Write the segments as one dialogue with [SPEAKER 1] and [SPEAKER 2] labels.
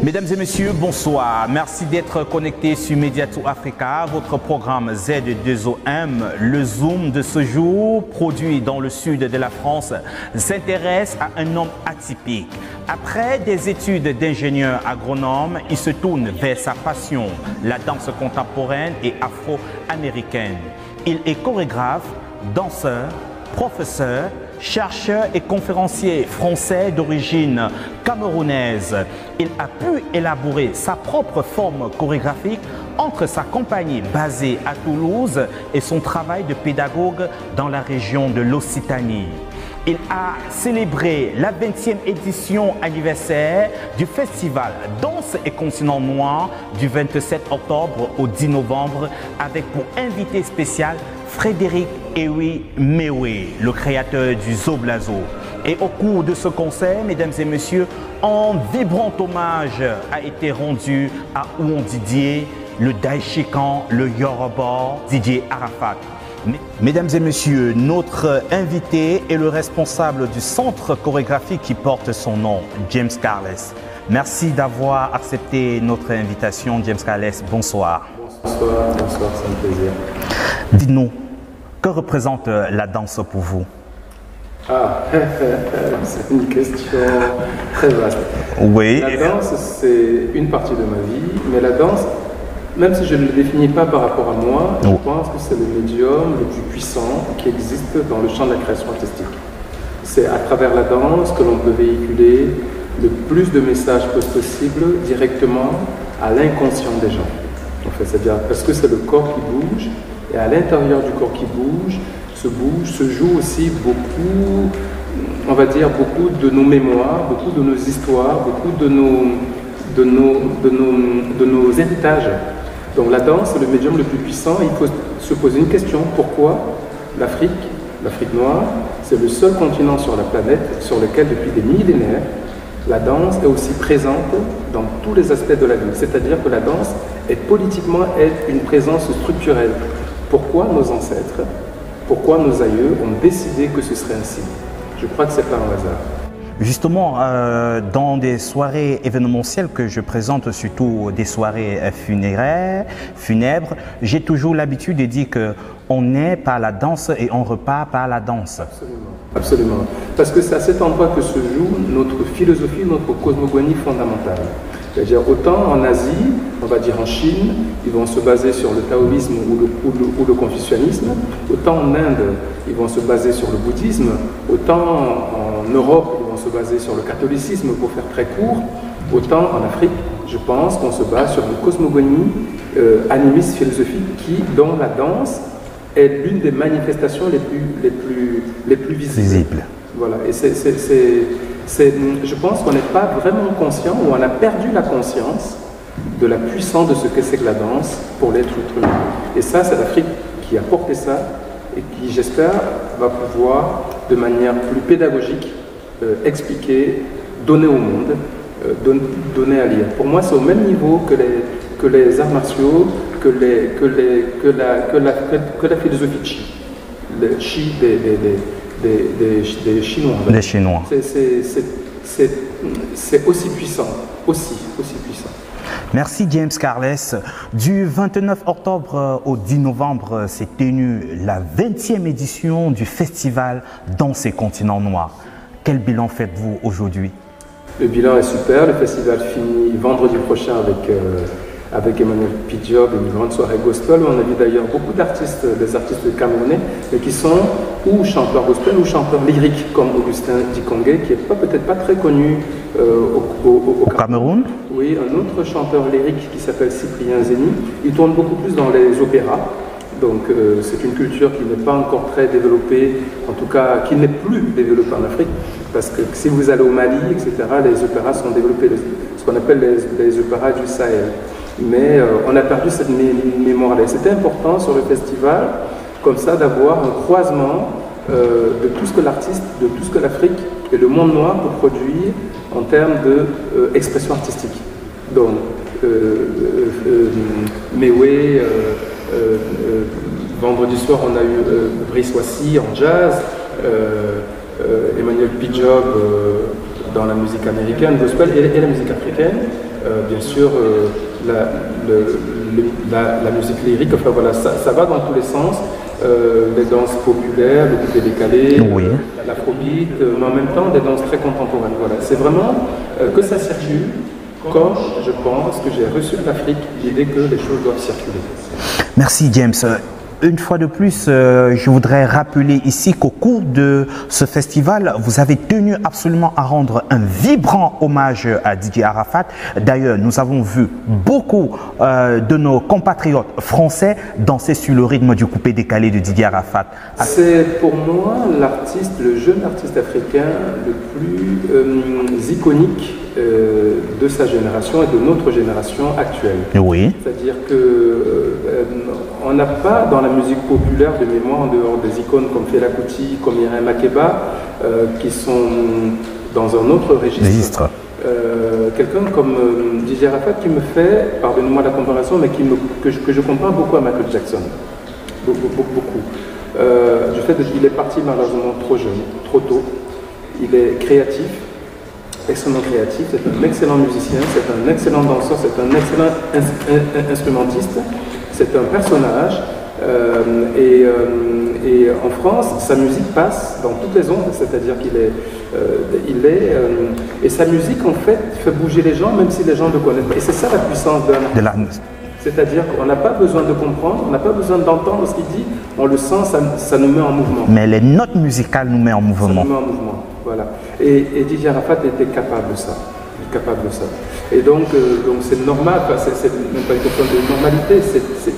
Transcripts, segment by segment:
[SPEAKER 1] Mesdames et messieurs, bonsoir. Merci d'être connectés sur Mediato Africa, votre programme Z2OM. Le Zoom de ce jour, produit dans le sud de la France, s'intéresse à un homme atypique. Après des études d'ingénieur agronome, il se tourne vers sa passion, la danse contemporaine et afro-américaine. Il est chorégraphe, danseur, professeur, chercheur et conférencier français d'origine camerounaise. Il a pu élaborer sa propre forme chorégraphique entre sa compagnie basée à Toulouse et son travail de pédagogue dans la région de l'Occitanie. Il a célébré la 20e édition anniversaire du festival Danse et Continent Noir du 27 octobre au 10 novembre avec pour invité spécial Frédéric Ewi Mewe, le créateur du Zoblazo. Et au cours de ce concert, mesdames et messieurs, un vibrant hommage a été rendu à Ouon Didier, le Daïchikan, le Yoruba, Didier Arafat. Mesdames et messieurs, notre invité est le responsable du centre chorégraphique qui porte son nom, James Carles. Merci d'avoir accepté notre invitation, James Carles. Bonsoir.
[SPEAKER 2] Bonsoir, c'est un plaisir.
[SPEAKER 1] Dites-nous, que représente la danse pour vous?
[SPEAKER 2] Ah, c'est une question très vaste.
[SPEAKER 1] Oui.
[SPEAKER 2] La danse, c'est une partie de ma vie, mais la danse, même si je ne le définis pas par rapport à moi, je pense que c'est le médium le plus puissant qui existe dans le champ de la création artistique. C'est à travers la danse que l'on peut véhiculer le plus de messages possible directement à l'inconscient des gens. En fait, c'est-à-dire parce que c'est le corps qui bouge, et à l'intérieur du corps qui bouge, se joue aussi beaucoup, on va dire, beaucoup de nos mémoires, beaucoup de nos histoires, beaucoup de nos héritages. Donc la danse, c'est le médium le plus puissant. Il faut se poser une question. Pourquoi l'Afrique noire, c'est le seul continent sur la planète sur lequel, depuis des millénaires, la danse est aussi présente dans tous les aspects de la vie. C'est-à-dire que la danse est politiquement une présence structurelle. Pourquoi nos ancêtres, pourquoi nos aïeux ont décidé que ce serait ainsi? Je crois que ce n'est pas un hasard. Justement,
[SPEAKER 1] dans des soirées événementielles que je présente, surtout des soirées funèbres, j'ai toujours l'habitude de dire qu'on naît par la danse et on repart par la danse.
[SPEAKER 2] Absolument, absolument. Parce que c'est à cet endroit que se joue notre philosophie, notre cosmogonie fondamentale. C'est-à-dire autant en Asie, on va dire en Chine, ils vont se baser sur le taoïsme ou le confucianisme, autant en Inde, ils vont se baser sur le bouddhisme, autant en Europe, ils vont se baser sur le catholicisme pour faire très court, autant en Afrique, je pense qu'on se base sur une cosmogonie animiste philosophique dont la danse est l'une des manifestations les plus visibles. Voilà, et je pense qu'on n'est pas vraiment conscient, ou on a perdu la conscience de la puissance de ce que c'est que la danse pour l'être humain. Et ça, c'est l'Afrique qui a porté ça et qui, j'espère, va pouvoir, de manière plus pédagogique, expliquer, donner au monde, donner à lire. Pour moi, c'est au même niveau que les arts martiaux, que la philosophie chi. Le chi des Chinois.
[SPEAKER 1] Les Chinois.
[SPEAKER 2] C'est aussi puissant, aussi puissant.
[SPEAKER 1] Merci James Carles. Du 29 octobre au 10 novembre s'est tenue la 20e édition du festival Danse et Continent Noir. Quel bilan faites-vous aujourd'hui?
[SPEAKER 2] Le bilan est super. Le festival finit vendredi prochain avec Emmanuel Pidjob, une grande soirée gospel. On a vu d'ailleurs beaucoup d'artistes, des artistes camerounais, mais qui sont ou chanteurs gospel ou chanteurs lyriques, comme Augustin Dikongé, qui n'est peut-être pas très connu au
[SPEAKER 1] Cameroun.
[SPEAKER 2] Oui, un autre chanteur lyrique qui s'appelle Cyprien Zeni. Il tourne beaucoup plus dans les opéras. Donc c'est une culture qui n'est pas encore très développée, en tout cas qui n'est plus développée en Afrique, parce que si vous allez au Mali, etc., les opéras sont développés, ce qu'on appelle les opéras du Sahel. Mais on a perdu cette mémoire-là. C'était important sur le festival, comme ça, d'avoir un croisement de tout ce que l'artiste, de tout ce que l'Afrique et le monde noir peut produire en termes d'expression artistique. Donc, Mewe, vendredi soir, on a eu Brice Wassi en jazz, Emmanuel Pidjob dans la musique américaine, gospel et la musique africaine. bien sûr, la musique lyrique, enfin voilà, ça va dans tous les sens. Les danses populaires, le coupé décalé,
[SPEAKER 1] oui.
[SPEAKER 2] l'afrobeat, mais en même temps des danses très contemporaines. Voilà. C'est vraiment que ça circule, comme je pense que j'ai reçu de l'Afrique l'idée que les choses doivent circuler.
[SPEAKER 1] Merci James. Une fois de plus, je voudrais rappeler ici qu'au cours de ce festival, vous avez tenu absolument à rendre un vibrant hommage à Didier Arafat. D'ailleurs, nous avons vu beaucoup de nos compatriotes français danser sur le rythme du coupé décalé de Didier Arafat.
[SPEAKER 2] C'est pour moi l'artiste, le jeune artiste africain le plus iconique de sa génération et de notre génération actuelle.
[SPEAKER 1] Oui.
[SPEAKER 2] C'est-à-dire que on n'a pas dans la musique populaire de mémoire, en dehors des icônes comme Fela Kuti, comme Myriam Makeba, qui sont dans un autre registre. Quelqu'un comme Didier Arafat qui me fait, pardonnez-moi la comparaison, mais que je compare beaucoup à Michael Jackson. Beaucoup. Du fait qu'il est parti malheureusement trop jeune, trop tôt. Il est créatif, extrêmement créatif, c'est un excellent musicien, c'est un excellent danseur, c'est un excellent instrumentiste, c'est un personnage. Et en France, sa musique passe dans toutes les ondes, c'est-à-dire et sa musique en fait bouger les gens, même si les gens ne connaissent pas. Et c'est ça la puissance de la musique. C'est-à-dire qu'on n'a pas besoin de comprendre, on n'a pas besoin d'entendre ce qu'il dit, on le sent, ça nous met en mouvement.
[SPEAKER 1] Mais les notes musicales nous mettent en mouvement.
[SPEAKER 2] Ça nous met en mouvement, voilà. Et Didier Arafat était capable de ça. Et donc c'est normal, c'est même pas une question de normalité,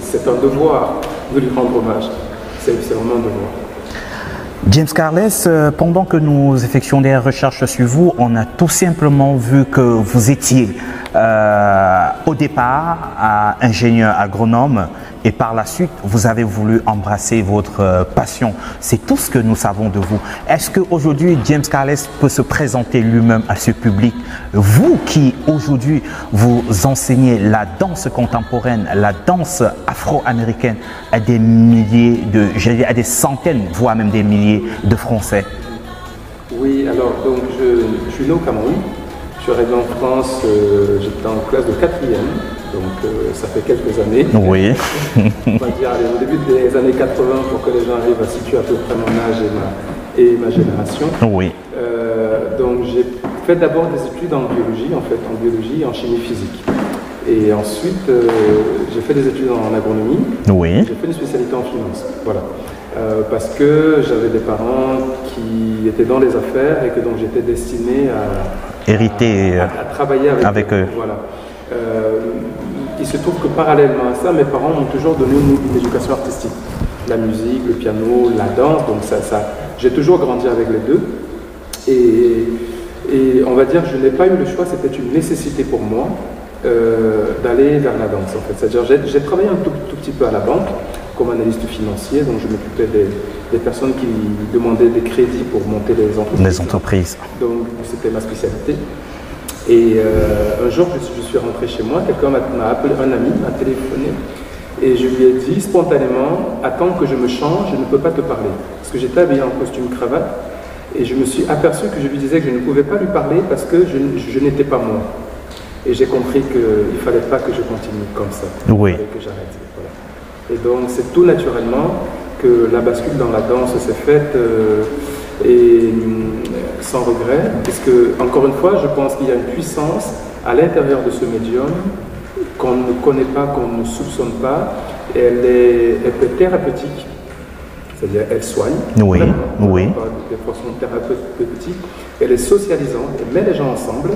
[SPEAKER 2] c'est un devoir de lui rendre hommage. C'est vraiment un devoir.
[SPEAKER 1] James Carles, pendant que nous effectuons des recherches sur vous, on a tout simplement vu que vous étiez au départ ingénieur agronome et par la suite vous avez voulu embrasser votre passion. C'est tout ce que nous savons de vous. Est-ce qu'aujourd'hui James Carles peut se présenter lui-même à ce public? Vous qui aujourd'hui vous enseignez la danse contemporaine, la danse afro-américaine à des milliers à des centaines, voire même des milliers de Français.
[SPEAKER 2] Oui, alors donc je suis né au Cameroun. Je suis arrivé en France, j'étais en classe de 4e, donc ça fait quelques années.
[SPEAKER 1] Oui.
[SPEAKER 2] On va dire au début des années 80 pour que les gens arrivent à situer à peu près mon âge et ma génération.
[SPEAKER 1] Oui.
[SPEAKER 2] Donc j'ai fait d'abord des études en biologie, et en chimie physique. Et ensuite j'ai fait des études en agronomie.
[SPEAKER 1] Oui.
[SPEAKER 2] J'ai fait une spécialité en finance. Voilà. Parce que j'avais des parents qui étaient dans les affaires et que donc j'étais destiné à travailler avec eux. Voilà. Il se trouve que parallèlement à ça, mes parents m'ont toujours donné une éducation artistique. La musique, le piano, la danse, donc j'ai toujours grandi avec les deux. Et on va dire que je n'ai pas eu le choix, c'était une nécessité pour moi d'aller vers la danse en fait. C'est-à-dire j'ai travaillé un tout petit peu à la banque comme analyste financier, donc je m'occupais des personnes qui demandaient des crédits pour monter les entreprises. Donc c'était ma spécialité. Et un jour, je suis rentré chez moi, quelqu'un m'a appelé, un ami m'a téléphoné, et je lui ai dit spontanément, attends que je me change, je ne peux pas te parler. Parce que j'étais habillé en costume cravate, et je me suis aperçu que je lui disais que je ne pouvais pas lui parler parce que je n'étais pas moi. Et j'ai compris qu'il ne fallait pas que je continue comme ça.
[SPEAKER 1] Oui.
[SPEAKER 2] Il fallait que j'arrête. Voilà. Et donc c'est tout naturellement que la bascule dans la danse s'est faite et sans regret, puisque encore une fois, je pense qu'il y a une puissance à l'intérieur de ce médium qu'on ne connaît pas, qu'on ne soupçonne pas, et elle peut être thérapeutique, c'est-à-dire elle soigne.
[SPEAKER 1] Oui, oui.
[SPEAKER 2] De façon thérapeutique, elle est socialisante, elle met les gens ensemble.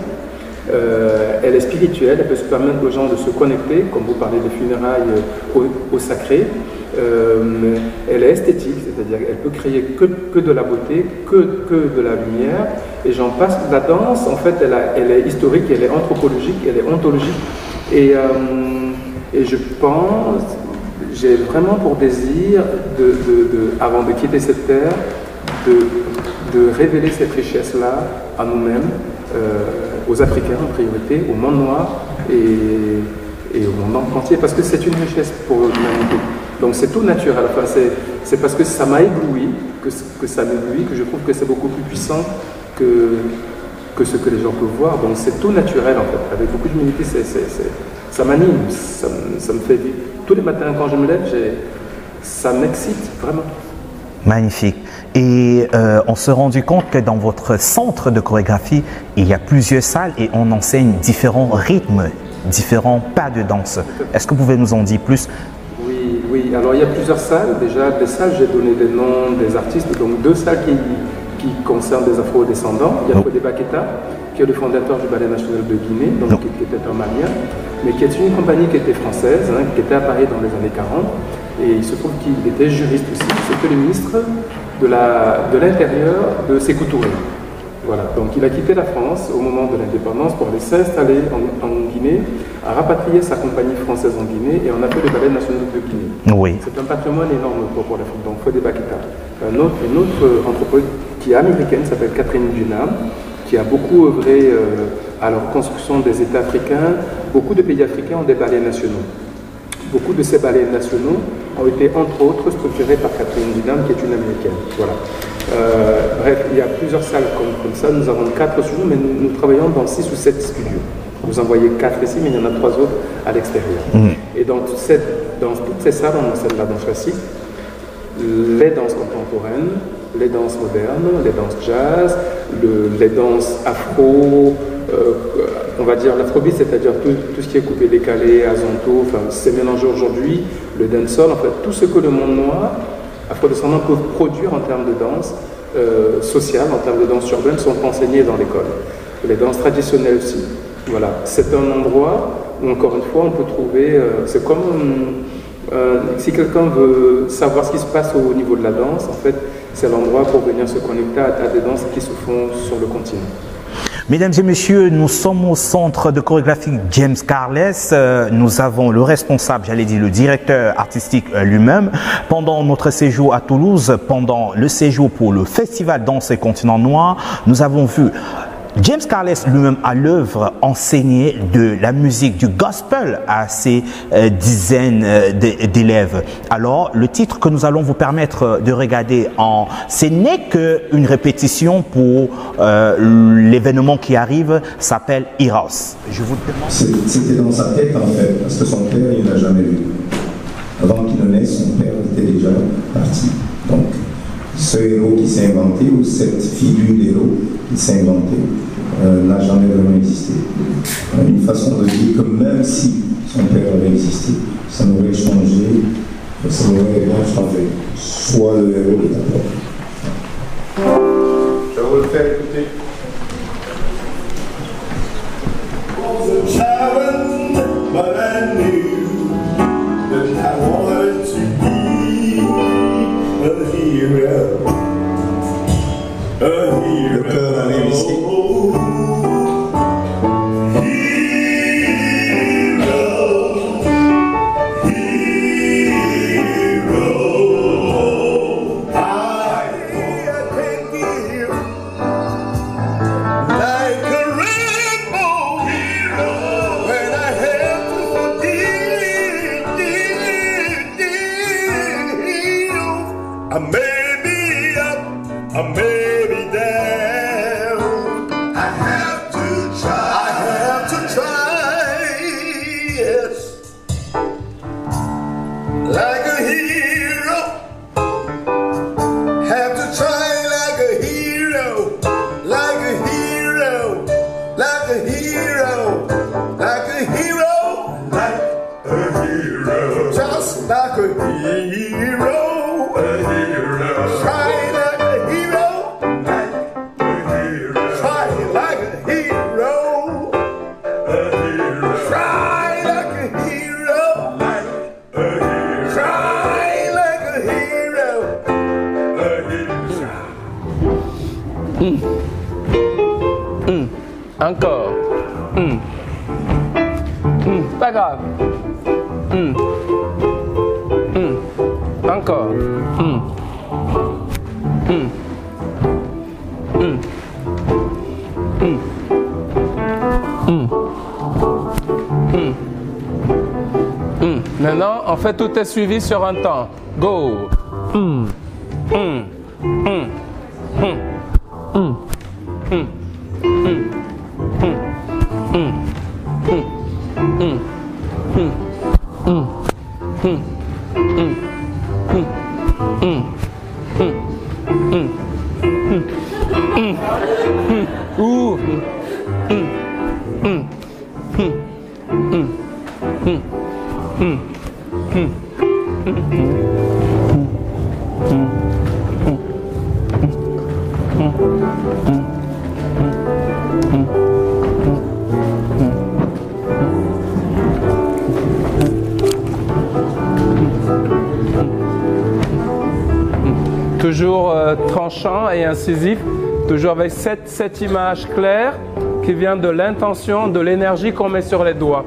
[SPEAKER 2] Elle est spirituelle, elle peut se permettre aux gens de se connecter, comme vous parlez des funérailles au sacré. Elle est esthétique, c'est-à-dire qu'elle peut créer que de la beauté, que de la lumière. Et j'en passe. La danse, en fait, elle est historique, elle est anthropologique, elle est ontologique. Et je pense, j'ai vraiment pour désir, avant de quitter cette terre, de révéler cette richesse-là à nous-mêmes. Aux Africains en priorité, au monde noir et au monde entier, parce que c'est une richesse pour l'humanité. Donc c'est tout naturel. Enfin, c'est parce que ça m'a ébloui, que ça m'éblouit, que je trouve que c'est beaucoup plus puissant que que ce que les gens peuvent voir. Donc c'est tout naturel en fait. Avec beaucoup d'humilité, ça m'anime, ça me fait vivre. Tous les matins quand je me lève, ça m'excite vraiment.
[SPEAKER 1] Magnifique. Et on s'est rendu compte que dans votre centre de chorégraphie, il y a plusieurs salles et on enseigne différents rythmes, différents pas de danse. Est-ce que vous pouvez nous en dire plus?
[SPEAKER 2] Oui. Alors il y a plusieurs salles. Déjà, des salles, j'ai donné des noms des artistes. Donc 2 salles qui concernent des afro-descendants. Il y a Fodé Baketa, qui est le fondateur du Ballet national de Guinée, donc qui était un Malien, mais qui est une compagnie qui était française, qui était à Paris dans les années 40. Et il se trouve qu'il était juriste aussi. C'était le ministre de l'Intérieur de Sékou Touré. Voilà. Donc il a quitté la France au moment de l'indépendance pour aller s'installer en Guinée, a rapatrié sa compagnie française en Guinée et on a fait le Ballet national de Guinée.
[SPEAKER 1] Oui.
[SPEAKER 2] C'est un patrimoine énorme pour l'Afrique. Donc Fodé Baketa. Une autre entreprise qui est américaine s'appelle Catherine Dunham, qui a beaucoup œuvré à la reconstruction des États africains. Beaucoup de pays africains ont des ballets nationaux. Beaucoup de ces ballets nationaux ont été entre autres structurés par Catherine Dunham, qui est une américaine. Voilà. Bref, il y a plusieurs salles comme ça. Nous avons 4 studios, mais nous travaillons dans 6 ou 7 studios. Vous en voyez 4 ici, mais il y en a 3 autres à l'extérieur. Et dans toutes ces salles, on enseigne la danse classique, les danses contemporaines, les danses modernes, les danses jazz, les danses afro, on va dire l'afrobeat, c'est-à-dire tout ce qui est coupé, décalé, azonto, enfin c'est mélangé aujourd'hui, le dancehall, en fait tout ce que le monde noir, afro-descendant peut produire en termes de danse sociale, en termes de danse urbaine, sont enseignés dans l'école. Les danses traditionnelles aussi. Voilà, c'est un endroit où encore une fois on peut trouver, c'est comme si quelqu'un veut savoir ce qui se passe au niveau de la danse, en fait, c'est l'endroit pour venir se connecter à des danses qui se font sur le continent.
[SPEAKER 1] Mesdames et messieurs, nous sommes au centre de chorégraphie James Carles. Nous avons le responsable, j'allais dire le directeur artistique lui-même. Pendant notre séjour à Toulouse, pendant le séjour pour le Festival Danse et Continent Noir, nous avons vu James Carles lui-même à l'œuvre enseigner de la musique, du gospel à ces dizaines d'élèves. Alors, le titre que nous allons vous permettre de regarder, ce n'est qu'une répétition pour l'événement qui arrive, s'appelle Eros. Je vous demande.
[SPEAKER 3] C'était dans sa tête en fait, parce que son père, il n'a jamais vu. Avant qu'il ne naisse, son père était déjà parti. Donc, ce héros qui s'est inventé, ou cette figure d'héros qui s'est inventée, n'a jamais vraiment existé. Une façon de dire que même si son père avait existé, ça n'aurait changé, ça n'aurait rien changé. Soit le héros est d'accord. Je vais vous le faire écouter. But I knew that I wanted to be a hero. Le cœur d'un réussi. I may be up, I may be down. I have to try. I have to try. Yes, like a hero. Have to try like a hero, like a hero, like a hero, like a hero, like a hero, just like a hero. Try like a hero, like a hero. Try like a hero, Try like a hero, Try like a hero,
[SPEAKER 4] Encore. Pas grave. Encore. Maintenant, en fait, tout est suivi sur un temps. Go. Toujours tranchant et incisif, toujours avec cette image claire qui vient de l'intention, de l'énergie qu'on met sur les doigts,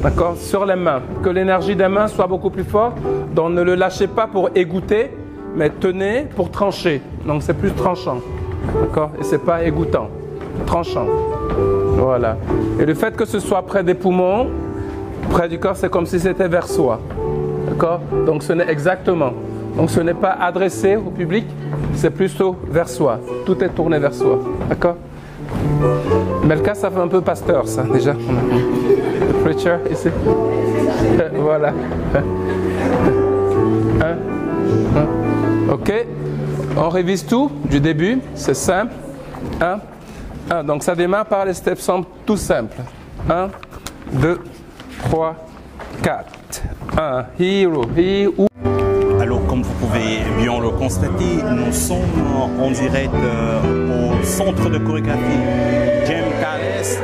[SPEAKER 4] d'accord, sur les mains. Que l'énergie des mains soit beaucoup plus forte, donc ne le lâchez pas pour égoutter, mais tenez pour trancher. Donc c'est plus tranchant, d'accord, et c'est pas égouttant, tranchant. Voilà. Et le fait que ce soit près des poumons, près du corps, c'est comme si c'était vers soi, d'accord. Donc ce n'est exactement. Donc ce n'est pas adressé au public, c'est plutôt vers soi. Tout est tourné vers soi. D'accord? Mais le cas, ça fait un peu pasteur, ça, déjà. Le preacher, ici. Voilà. Ok. On révise tout du début. C'est simple. 1. Donc ça démarre par les steps tout simples. 1, 2, 3, 4. 1. Hero.
[SPEAKER 1] Alors, comme vous pouvez bien le constater, nous sommes en direct au centre de chorégraphie Jem Carles.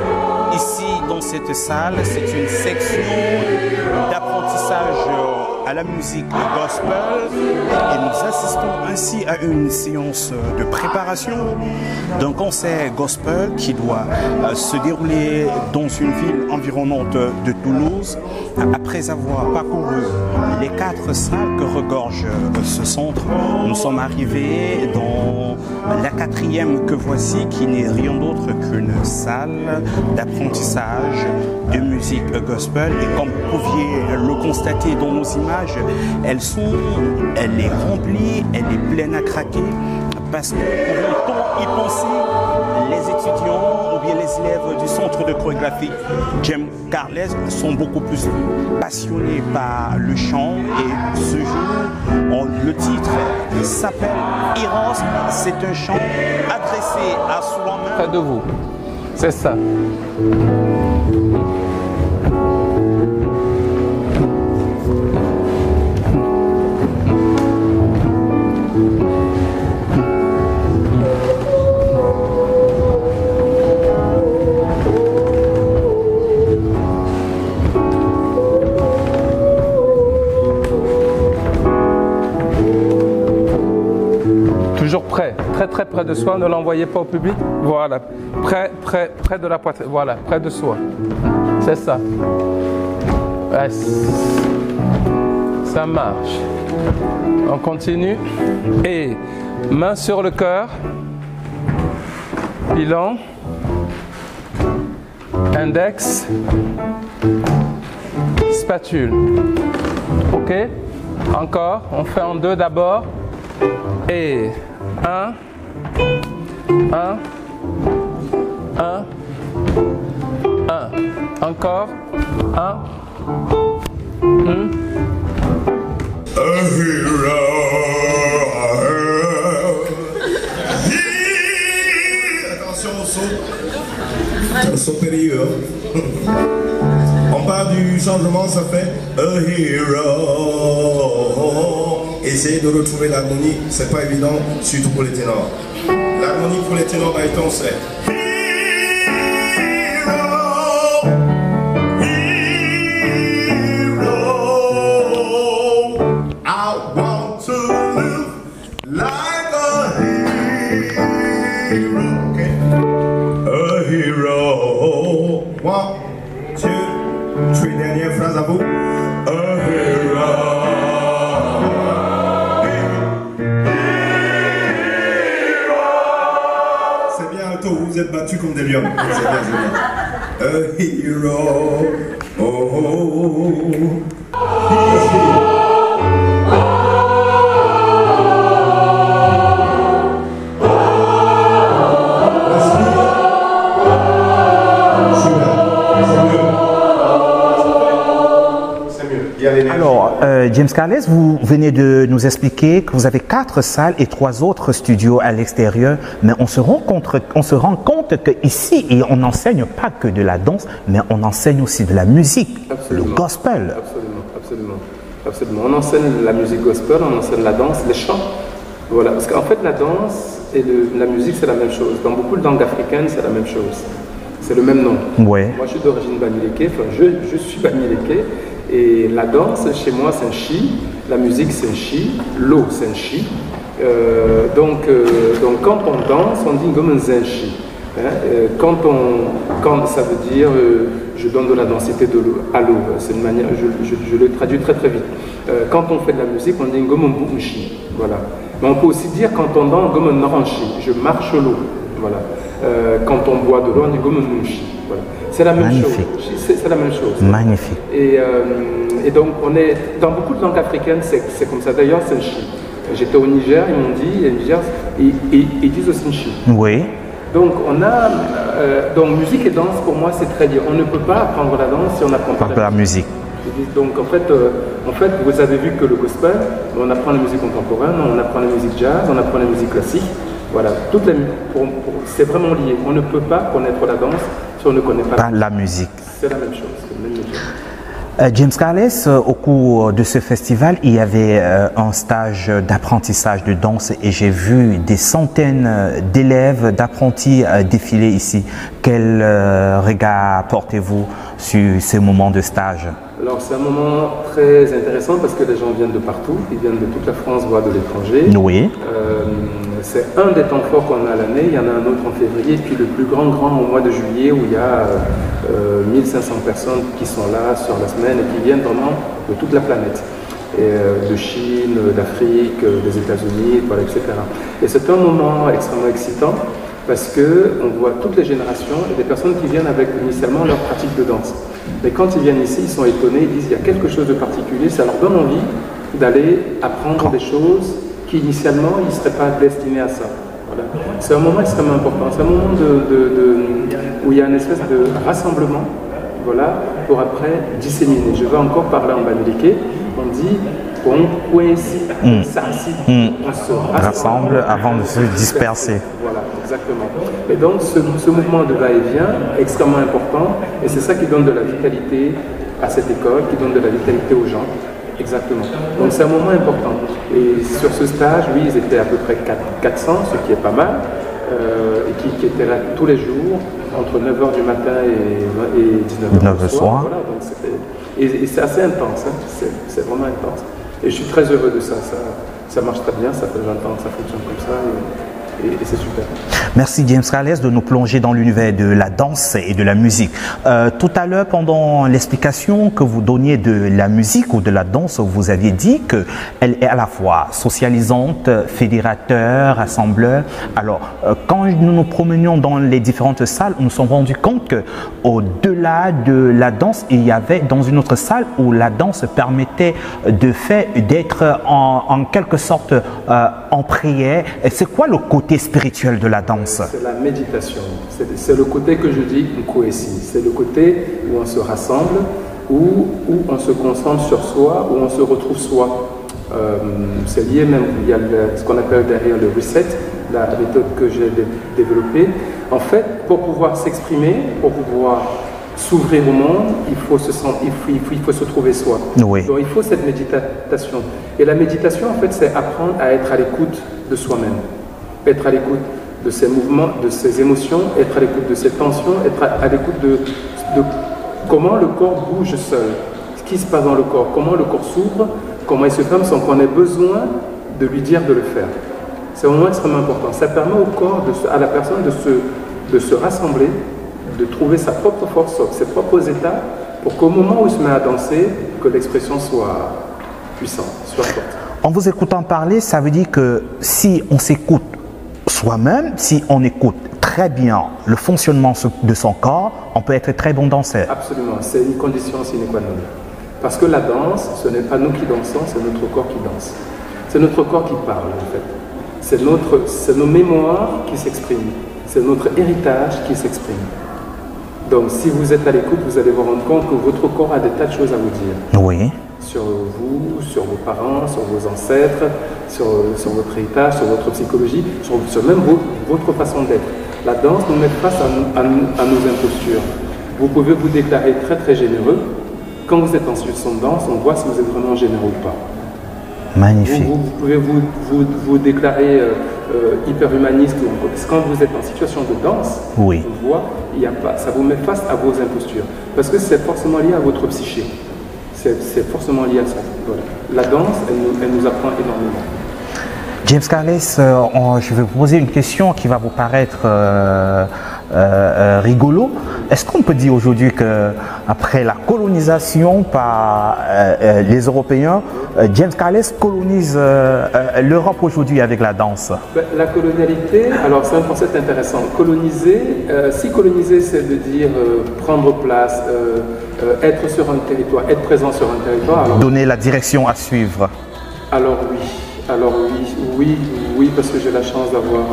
[SPEAKER 1] Ici, dans cette salle, c'est une section d'apprentissage à la musique gospel et nous assistons ainsi à une séance de préparation d'un concert gospel qui doit se dérouler dans une ville environnante de Toulouse. Après avoir parcouru les 4 salles que regorge ce centre, nous sommes arrivés dans la 4e que voici, qui n'est rien d'autre qu'une salle d'apprentissage de musique gospel. Et comme vous pouviez le constater dans nos images, elle est remplie, elle est pleine à craquer, parce que pour autant y penser, les étudiants ou bien les élèves du centre de chorégraphie Jem Carles sont beaucoup plus passionnés par le chant. Et ce jour, le titre s'appelle Eros. C'est un chant adressé à soi-même.
[SPEAKER 4] Près de vous, c'est ça. Près, très près de soi, ne l'envoyez pas au public. Voilà, près de la poitrine, voilà, près de soi. C'est ça. Ouais, ça marche. On continue. Et main sur le cœur. Bilan. Index. Spatule. Ok. Encore. On fait en 2 d'abord. Et 1, 1, 1, 1. Encore. 1.
[SPEAKER 3] Attention au saut. C'est un saut périlleux. On part du changement, ça fait a hero. Essayez de retrouver l'harmonie, c'est pas évident, surtout pour les ténors. L'harmonie pour les ténors barytons, c'est à vous. C'est bien, Otto, vous vous êtes battus comme des lions. C'est bien, c'est bien. A hero. Oh, oh, oh. Super.
[SPEAKER 1] Alors, James Carles, vous venez de nous expliquer que vous avez 4 salles et 3 autres studios à l'extérieur, mais on se rend compte qu'ici, on n'enseigne pas que de la danse, mais on enseigne aussi de la musique,
[SPEAKER 2] Absolument.
[SPEAKER 1] le gospel.
[SPEAKER 2] Absolument. On enseigne la musique gospel, on enseigne la danse, les chants. Voilà, parce qu'en fait, la danse et la musique, c'est la même chose. Dans beaucoup de langues africaines, c'est la même chose. C'est le même nom.
[SPEAKER 1] Ouais.
[SPEAKER 2] Moi, je suis d'origine bamileke, enfin, je suis bamileke, et la danse, chez moi, c'est un chi, la musique, c'est un chi, l'eau, c'est un chi. Donc, quand on danse, on dit comme un zenchi. Quand ça veut dire je donne de la densité de l'eau à l'eau, c'est une manière, je le traduis très très vite. Quand on fait de la musique, on dit comme un bouchi, voilà. Mais on peut aussi dire quand on danse comme un oranchi, je marche l'eau, voilà. Quand on boit de l'eau, on dit comme un mouchi, voilà. C'est la même
[SPEAKER 1] Magnifique.
[SPEAKER 2] chose. C'est la même chose.
[SPEAKER 1] Magnifique.
[SPEAKER 2] Et donc on est dans beaucoup de langues africaines, c'est comme ça. D'ailleurs, c'est un chi. J'étais au Niger, ils m'ont dit, ils disent aussi un chi.
[SPEAKER 1] Oui.
[SPEAKER 2] Donc on a donc musique et danse pour moi c'est très dur. On ne peut pas apprendre la danse si on n'apprend pas
[SPEAKER 1] la musique.
[SPEAKER 2] Donc en fait vous avez vu que le gospel, on apprend la musique contemporaine, on apprend la musique jazz, on apprend la musique classique. Voilà, c'est vraiment lié. On ne peut pas connaître la danse si on ne connaît pas
[SPEAKER 1] la musique.
[SPEAKER 2] C'est la même chose, c'est le même métier.
[SPEAKER 1] James Carles, au cours de ce festival, il y avait un stage d'apprentissage de danse et j'ai vu des centaines d'élèves, d'apprentis défiler ici. Quel regard portez-vous sur ces moments de stage?
[SPEAKER 2] Alors c'est un moment très intéressant parce que les gens viennent de partout, ils viennent de toute la France, voire de l'étranger.
[SPEAKER 1] Oui.
[SPEAKER 2] C'est un des temps forts qu'on a à l'année, il y en a un autre en février, puis le plus grand au mois de juillet où il y a 1500 personnes qui sont là sur la semaine et qui viennent vraiment de toute la planète. De Chine, d'Afrique, des États-Unis, voilà, etc. Et c'est un moment extrêmement excitant parce qu'on voit toutes les générations et des personnes qui viennent avec initialement leur pratique de danse. Mais quand ils viennent ici, ils sont étonnés, ils disent il y a quelque chose de particulier, ça leur donne envie d'aller apprendre des choses qui initialement ils ne seraient pas destinés à ça. Voilà. C'est un moment extrêmement important, c'est un moment où il y a une espèce de rassemblement, voilà, pour après disséminer. Je vais encore parler en bamileke, on dit on se
[SPEAKER 1] rassemble avant de se disperser.
[SPEAKER 2] Voilà, exactement. Et donc ce mouvement de va-et-vient est extrêmement important et c'est ça qui donne de la vitalité à cette école, qui donne de la vitalité aux gens. Exactement. Donc c'est un moment important. Et sur ce stage, oui, ils étaient à peu près 400, ce qui est pas mal, et qui étaient là tous les jours, entre 9h du matin et 19h du soir. Voilà, donc et c'est assez intense, hein. C'est vraiment intense. Et je suis très heureux de ça. Ça marche très bien, ça fait 20 ans que ça fonctionne comme ça. Et c'est super. Merci
[SPEAKER 1] James Carles de nous plonger dans l'univers de la danse et de la musique. Tout à l'heure, pendant l'explication que vous donniez de la musique ou de la danse, vous aviez dit qu'elle est à la fois socialisante, fédérateur, rassembleur. Alors, quand nous nous promenions dans les différentes salles, nous nous sommes rendus compte qu'au-delà de la danse, il y avait dans une autre salle où la danse permettait d'être en quelque sorte en prière. C'est quoi le côté spirituel de la danse?
[SPEAKER 2] C'est la méditation. C'est le côté que je dis Nkoesi. C'est le côté où on se rassemble, où on se concentre sur soi, où on se retrouve soi. C'est lié même, il y a ce qu'on appelle derrière le reset, la méthode que j'ai développée. En fait, pour pouvoir s'exprimer, pour pouvoir s'ouvrir au monde, il faut se trouver soi.
[SPEAKER 1] Oui.
[SPEAKER 2] Donc il faut cette méditation. Et la méditation, en fait, c'est apprendre à être à l'écoute de soi-même. Être à l'écoute de ses mouvements, de ses émotions, être à l'écoute de ses tensions, être à l'écoute de comment le corps bouge seul, ce qui se passe dans le corps, comment le corps s'ouvre, comment il se ferme sans qu'on ait besoin de lui dire de le faire. C'est vraiment extrêmement important. Ça permet au corps, à la personne de se rassembler, de trouver sa propre force, ses propres états, pour qu'au moment où il se met à danser, que l'expression soit puissante, soit forte.
[SPEAKER 1] En vous écoutant parler, ça veut dire que si on s'écoute soi-même, si on écoute très bien le fonctionnement de son corps, on peut être très bon danseur.
[SPEAKER 2] Absolument, c'est une condition sine qua non. Parce que la danse, ce n'est pas nous qui dansons, c'est notre corps qui danse. C'est notre corps qui parle en fait. C'est nos mémoires qui s'expriment. C'est notre héritage qui s'exprime. Donc si vous êtes à l'écoute, vous allez vous rendre compte que votre corps a des tas de choses à vous dire.
[SPEAKER 1] Oui.
[SPEAKER 2] sur vous, sur vos parents, sur vos ancêtres, sur votre héritage, sur votre psychologie, sur même votre façon d'être. La danse nous met face à nos impostures. Vous pouvez vous déclarer très très généreux. Quand vous êtes en situation de danse, on voit si vous êtes vraiment généreux ou pas.
[SPEAKER 1] Magnifique.
[SPEAKER 2] Vous pouvez vous déclarer hyper humaniste. Quand vous êtes en situation de danse,
[SPEAKER 1] oui.
[SPEAKER 2] on voit, ça vous met face à vos impostures. Parce que c'est forcément lié à votre psyché. C'est forcément lié à ça. Voilà. La danse, elle nous apprend énormément.
[SPEAKER 1] James Carles, je vais vous poser une question qui va vous paraître rigolo. Est-ce qu'on peut dire aujourd'hui qu'après la colonisation par les Européens, James Carles colonise l'Europe aujourd'hui avec la danse?
[SPEAKER 2] La colonialité, alors c'est un concept intéressant. Coloniser, si coloniser c'est de dire prendre place, être sur un territoire, être présent sur un territoire. Alors,
[SPEAKER 1] donner la direction à suivre.
[SPEAKER 2] Alors oui, parce que j'ai la chance d'avoir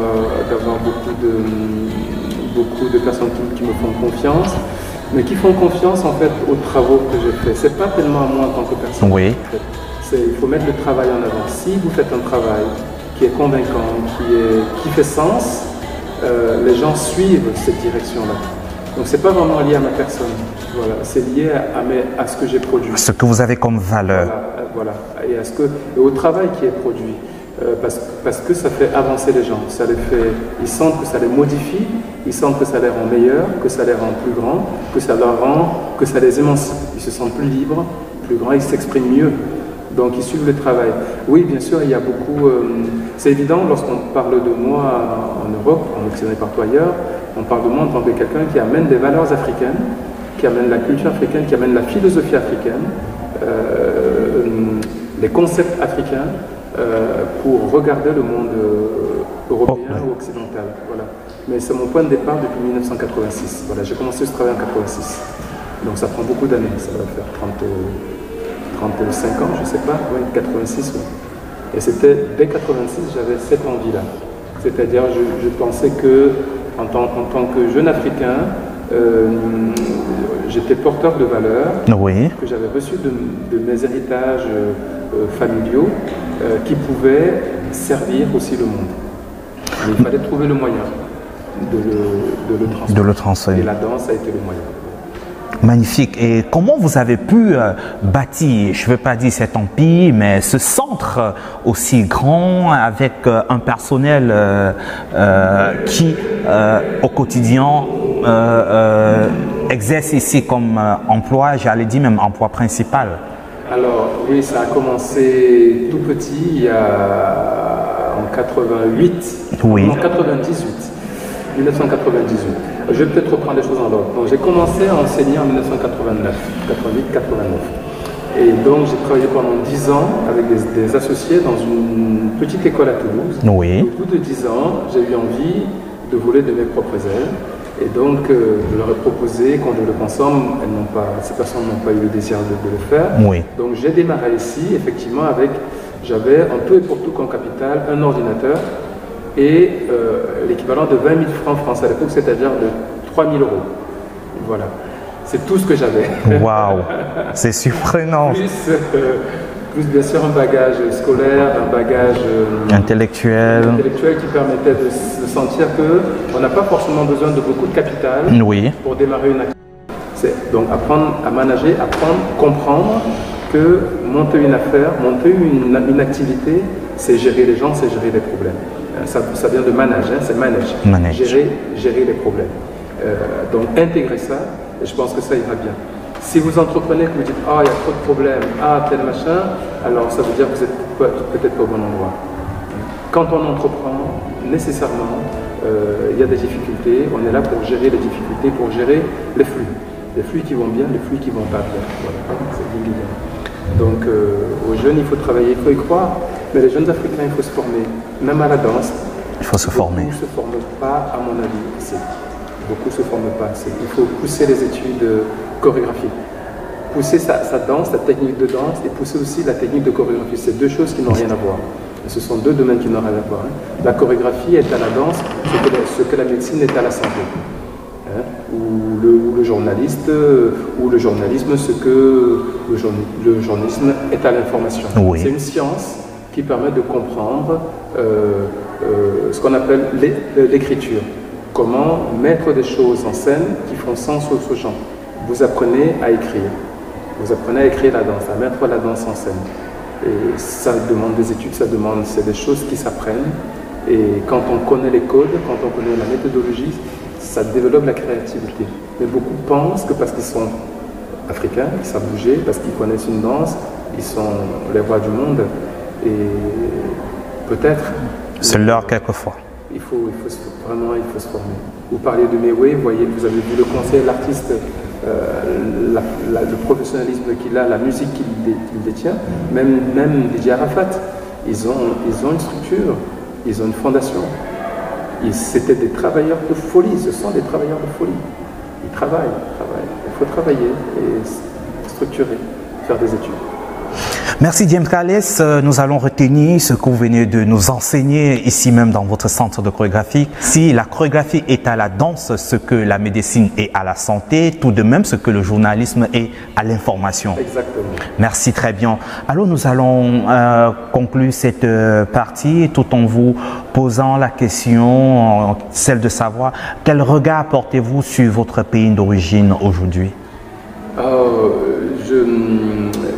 [SPEAKER 2] beaucoup de personnes qui me font confiance, mais qui font confiance en fait aux travaux que je fais. C'est pas tellement à moi en tant que personne.
[SPEAKER 1] Oui.
[SPEAKER 2] En fait. Il faut mettre le travail en avant. Si vous faites un travail qui est convaincant, qui fait sens, les gens suivent cette direction-là. Donc c'est pas vraiment lié à ma personne. Voilà, c'est lié à ce que j'ai produit.
[SPEAKER 1] Ce que vous avez comme valeur.
[SPEAKER 2] Voilà. Et au travail qui est produit. Parce que ça fait avancer les gens. Ils sentent que ça les modifie, ils sentent que ça les rend meilleurs, que ça les rend plus grands, que ça les émancipe. Ils se sentent plus libres, plus grands, ils s'expriment mieux. Donc ils suivent le travail. Oui, bien sûr, il y a beaucoup... c'est évident, lorsqu'on parle de moi en Europe, en Occident et partout ailleurs, on parle de moi en tant que quelqu'un qui amène des valeurs africaines, qui amène la culture africaine, qui amène la philosophie africaine, les concepts africains, pour regarder le monde européen ou occidental. Voilà. Mais c'est mon point de départ depuis 1986. Voilà, j'ai commencé ce travail en 86. Donc ça prend beaucoup d'années, ça va faire 35 ans, je ne sais pas, oui, 86. Oui. Et c'était dès 86, j'avais cette envie-là. C'est-à-dire, je pensais que, en tant que jeune Africain, j'étais porteur de valeurs que j'avais reçues de mes héritages familiaux qui pouvaient servir aussi le monde. Mais il fallait trouver le moyen de le transformer. Et la danse a été le moyen.
[SPEAKER 1] Magnifique. Et comment vous avez pu bâtir, je ne veux pas dire cet empire, mais ce centre aussi grand avec un personnel qui, au quotidien, exerce ici comme emploi, j'allais dire même emploi principal?
[SPEAKER 2] Alors, oui, ça a commencé tout petit, en 88,
[SPEAKER 1] oui.
[SPEAKER 2] En 1998. Je vais peut-être reprendre les choses en ordre. Donc, j'ai commencé à enseigner en 1989, 88-89. Et donc, j'ai travaillé pendant 10 ans avec des associés dans une petite école à Toulouse.
[SPEAKER 1] Oui.
[SPEAKER 2] Au bout de 10 ans, j'ai eu envie de voler de mes propres ailes. Et donc, je leur ai proposé qu'on développe ensemble. Ces personnes n'ont pas eu le désir de le faire.
[SPEAKER 1] Oui.
[SPEAKER 2] Donc, j'ai démarré ici, effectivement, j'avais en tout et pour tout comme capital un ordinateur et l'équivalent de 20 000 francs français à l'époque, c'est-à-dire de 3 000 €. Voilà. C'est tout ce que j'avais. Waouh,
[SPEAKER 1] c'est surprenant.
[SPEAKER 2] Plus bien sûr un bagage scolaire, un bagage intellectuel qui permettait de sentir qu'on n'a pas forcément besoin de beaucoup de capital pour démarrer une activité. Donc apprendre à manager, apprendre, comprendre que monter une affaire, monter une activité, c'est gérer les gens, c'est gérer les problèmes. Ça vient de manage, c'est manage. Gérer les problèmes. Donc intégrer ça, et je pense que ça ira bien. Si vous entreprenez, que vous dites « Ah, il y a trop de problèmes, ah, tel machin », alors ça veut dire que vous êtes peut-être pas au bon endroit. Quand on entreprend, nécessairement, il y a des difficultés. On est là pour gérer les difficultés, pour gérer les flux. Les flux qui vont bien, les flux qui vont pas bien. Voilà, c'est bien. Donc, aux jeunes, il faut travailler, il faut y croire. Mais les jeunes Africains, il faut se former. Même à la danse,
[SPEAKER 1] il faut se former.
[SPEAKER 2] Beaucoup ne se forment pas, à mon avis, assez. Beaucoup ne se forment pas assez. Il faut pousser les études chorégraphie. Pousser sa danse, sa technique de danse, et pousser aussi la technique de chorégraphie. C'est deux choses qui n'ont rien à voir. Et ce sont deux domaines qui n'ont rien à voir. La chorégraphie est à la danse ce que la médecine est à la santé. Ou le journaliste ou le journalisme, ce que le journalisme est à l'information.
[SPEAKER 1] Oui.
[SPEAKER 2] C'est une science qui permet de comprendre ce qu'on appelle l'écriture. Comment mettre des choses en scène qui font sens aux gens. Vous apprenez à écrire. Vous apprenez à écrire la danse, à mettre la danse en scène. Et ça demande des études, c'est des choses qui s'apprennent. Et quand on connaît les codes, quand on connaît la méthodologie, ça développe la créativité. Mais beaucoup pensent que parce qu'ils sont africains, ils savent bouger, parce qu'ils connaissent une danse, ils sont les rois du monde. Et peut-être...
[SPEAKER 1] C'est l'heure quelquefois.
[SPEAKER 2] Il faut se former. Vous parliez de Mewe, vous avez vu le conseil, l'artiste, le professionnalisme qu'il a, la musique qu'il détient, même Didier Arafat, ils ont une structure, ils ont une fondation. C'était des travailleurs de folie, ce sont des travailleurs de folie. Ils travaillent. Il faut travailler et structurer, faire des études.
[SPEAKER 1] Merci James Carles, nous allons retenir ce que vous venez de nous enseigner ici même dans votre centre de chorégraphie. Si la chorégraphie est à la danse, ce que la médecine est à la santé, tout de même ce que le journalisme est à l'information.
[SPEAKER 2] Exactement.
[SPEAKER 1] Merci, très bien. Alors nous allons conclure cette partie tout en vous posant la question, celle de savoir quel regard portez-vous sur votre pays d'origine aujourd'hui?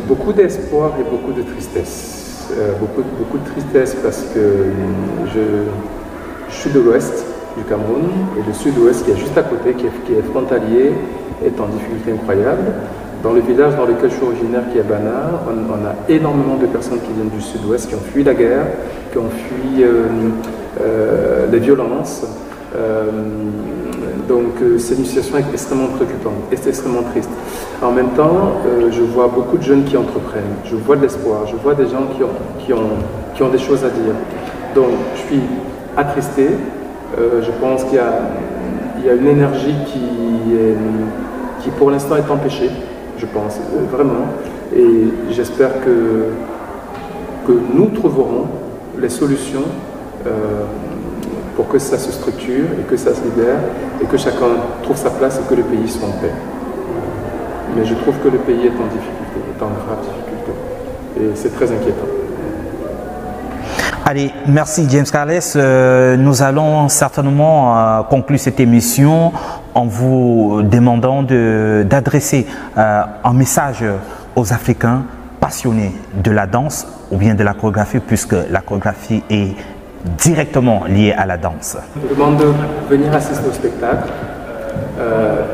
[SPEAKER 2] Beaucoup d'espoir et beaucoup de tristesse. Beaucoup de tristesse parce que je suis de l'ouest du Cameroun et le sud-ouest qui est juste à côté, qui est frontalier, est en difficulté incroyable. Dans le village dans lequel je suis originaire, qui est Bana, on a énormément de personnes qui viennent du sud-ouest, qui ont fui la guerre, qui ont fui les violences. Donc c'est une situation extrêmement préoccupante et c'est extrêmement triste. En même temps, je vois beaucoup de jeunes qui entreprennent, je vois de l'espoir, je vois des gens qui ont des choses à dire. Donc je suis attristé, je pense qu'il y a une énergie qui pour l'instant est empêchée, je pense, vraiment. Et j'espère que nous trouverons les solutions pour que ça se structure et que ça se libère et que chacun trouve sa place et que le pays soit en paix. Mais je trouve que le pays est en difficulté, est en grave difficulté. Et c'est très inquiétant.
[SPEAKER 1] Allez, merci James Carles. Nous allons certainement conclure cette émission en vous demandant d'adresser un message aux Africains passionnés de la danse ou bien de la chorégraphie, puisque la chorégraphie est directement lié à la danse.
[SPEAKER 2] Je demande de venir assister au spectacle.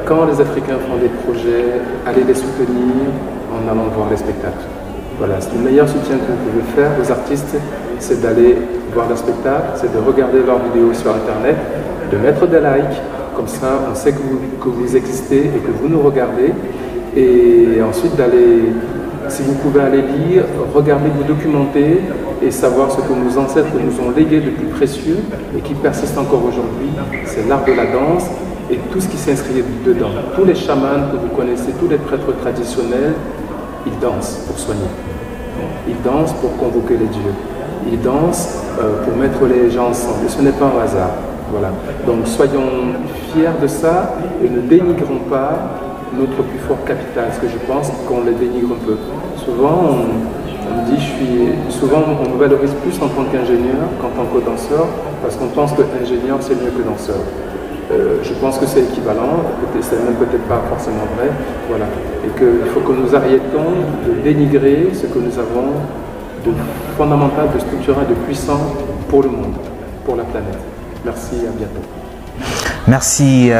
[SPEAKER 2] Quand les Africains font des projets, allez les soutenir en allant voir les spectacles. Voilà, c'est le meilleur soutien que vous pouvez faire aux artistes, c'est d'aller voir le spectacle, c'est de regarder leurs vidéos sur Internet, de mettre des likes, comme ça on sait que vous existez et que vous nous regardez, et ensuite d'aller, si vous pouvez aller lire, regarder, vous documenter et savoir ce que nos ancêtres nous ont légué de plus précieux et qui persiste encore aujourd'hui, c'est l'art de la danse et tout ce qui s'inscrit dedans. Tous les chamans que vous connaissez, tous les prêtres traditionnels, ils dansent pour soigner. Ils dansent pour convoquer les dieux. Ils dansent pour mettre les gens ensemble. Et ce n'est pas un hasard. Voilà. Donc soyons fiers de ça et ne dénigrons pas notre plus fort capital, parce que je pense qu'on les dénigre un peu. Souvent, on dit, souvent on me valorise plus en tant qu'ingénieur qu'en tant que danseur, parce qu'on pense que ingénieur c'est mieux que danseur. Je pense que c'est équivalent, c'est même peut-être pas forcément vrai, voilà. Et qu'il faut que nous arrêtons de dénigrer ce que nous avons de fondamental, de structurel, de puissant pour le monde, pour la planète. Merci, à bientôt.
[SPEAKER 1] Merci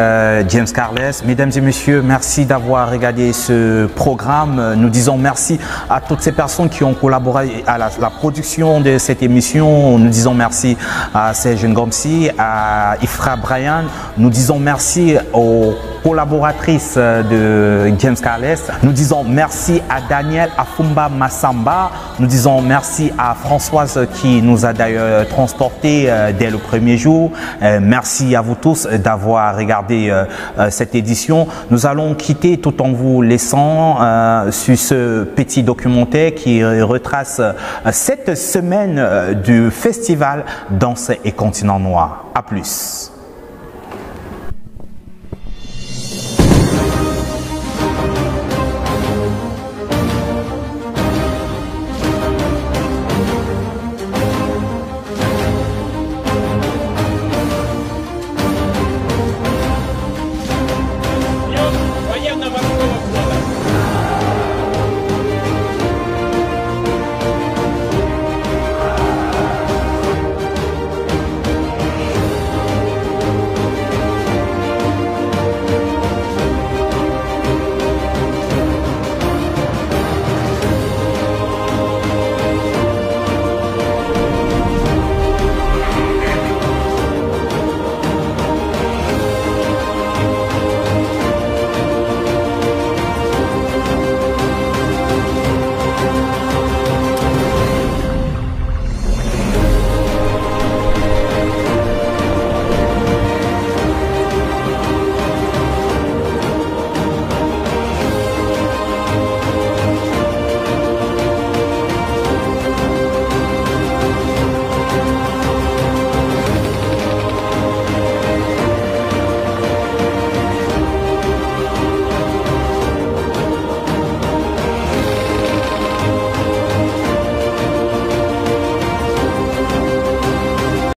[SPEAKER 1] James Carles. Mesdames et messieurs, merci d'avoir regardé ce programme. Nous disons merci à toutes ces personnes qui ont collaboré à la production de cette émission. Nous disons merci à Serge Ngomsi, à Ifra Brian. Nous disons merci aux collaboratrices de James Carles. Nous disons merci à Daniel Afumba Massamba. Nous disons merci à Françoise qui nous a d'ailleurs transportés dès le premier jour. Merci à vous tous d'avoir regardé cette édition. Nous allons quitter tout en vous laissant sur ce petit documentaire qui retrace cette semaine du festival Danse et Continent Noir. À plus.